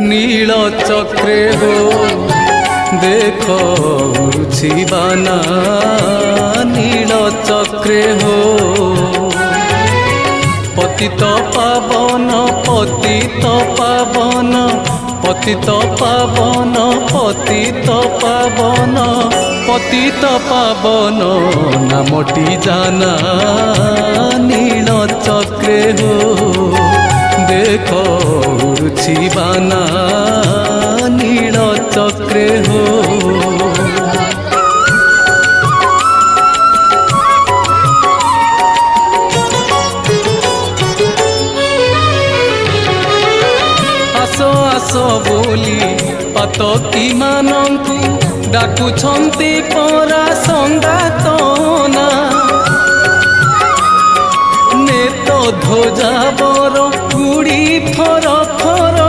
নীল চক্রে হো দেখ উড়ুছি বানা নীল চক্রে হো পতিত পাবন পতিত পাবন পতিত পাবন পতিত পাবন পতিত পাবন নামটি জানা নীল চক্রে হো দেখ উড়ুছি বানা নীল চক্রে হো ଆସ ବୋଲି ପାତକୀ ମାନଙ୍କୁ ଡାକୁଛନ୍ତି ପରା ସଙ୍ଗାତ ନା ନେତ ଧ୍ୱଜାବର ଗୁଡ଼ି ଫର ଫର